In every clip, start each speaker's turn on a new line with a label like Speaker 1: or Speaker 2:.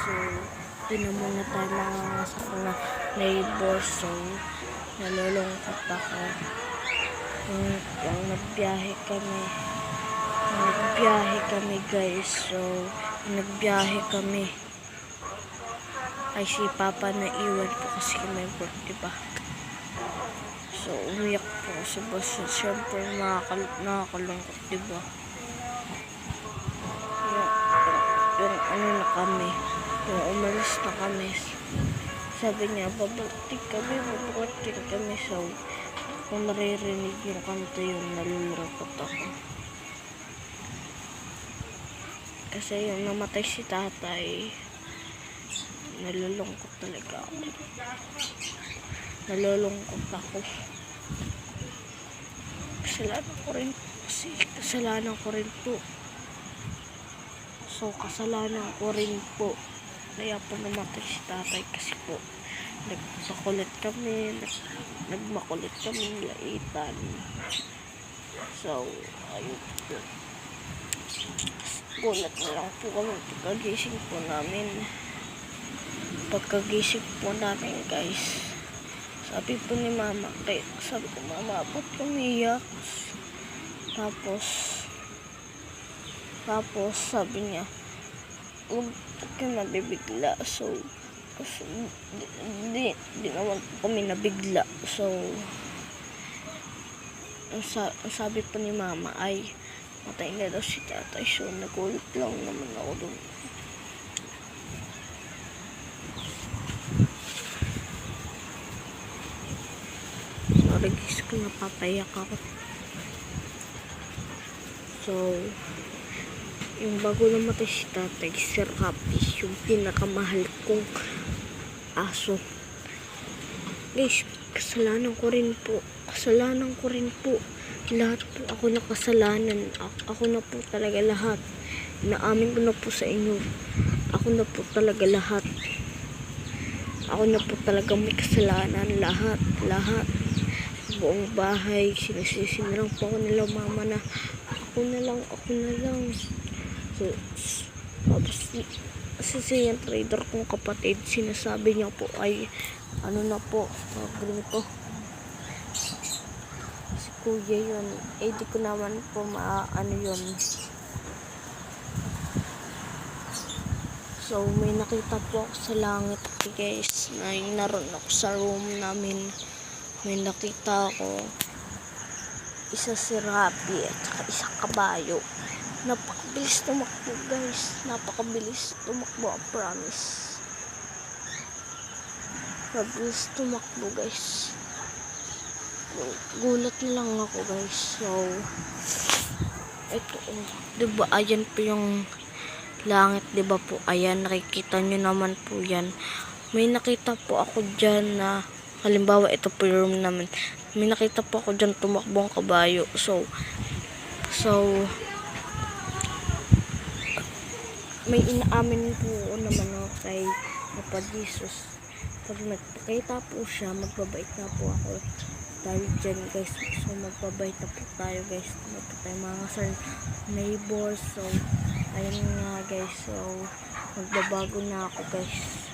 Speaker 1: So, di na muna tayo mangangasak na neighbor. So, nalulungkot ako. Yung nagbiyahe kami guys. So, nagbiyahe kami. Ay, si Papa na iwan po kasi may birthday pa. So, umiyak po sa bus. Siyempre, nakakalungkot, diba? Yung ano na kami. Yung umalis na kami. Sabi niya, babalik kami. So, kung naririnig yung kanta yun, nalulungkot ako. Kasi yung namatay si tatay, nalulungkot talaga ako. Kasalanan ko rin po. So, kasalanan ko rin po. Kaya po namatay si tatay kasi po nagmakulit kami laitan. So, ayun po. Gulat na lang po kami pagkagising po namin guys. Sabi ko, Mama, ba't umiyak? Tapos sabi niya, huwag ka nabibigla. So, di naman po kami nabigla. So, ang sabi po ni Mama ay matay na daw si tatay. So, nagulat lang naman ako doon. Sorry guys kung napapayak ako. So, yung bago namatay si tatay, si Rapi, yung pinakamahal kong aso. Guys, kasalanan ko rin po. Lahat po ako nakasalanan. Ako na po talaga lahat. Inaamin ko na po sa inyo. Ako na po talaga lahat. Ako na po talaga may kasalanan. Lahat. Buong bahay, sinisisi na lang po ako nila Mama na ako na lang. So, tapos si yung trader kong kapatid, sinasabi niya po ay ano na po, ganito. Si Kuya yun, di ko naman po maano yun. So, may nakita po ako sa langit guys, na naroon ako sa room namin. May nakita ako isa si Rapi at saka isang kabayo. Napakabilis tumakbo guys. Promise. Mabilis tumakbo guys. Gulat na lang ako guys. So, ito diba, ayan po yung langit, diba po, ayan, nakikita nyo naman po yan. May nakita po ako dyan na halimbawa, ito po yung room namin. May nakita po ako dyan tumakbong kabayo. So, may inaamin po naman ako kay Papa Jesus. Pag nagpakita po siya, magbabait na po ako. Dahil dyan guys, so magbabait na po tayo guys. Ito tayo mga sir neighbors. So, ayun nga guys. So, magbabago na ako guys.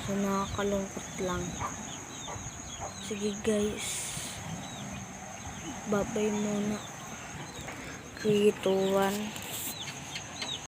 Speaker 1: So, nakakalungkot lang. Sige guys. Babay muna. 3, 2, 1.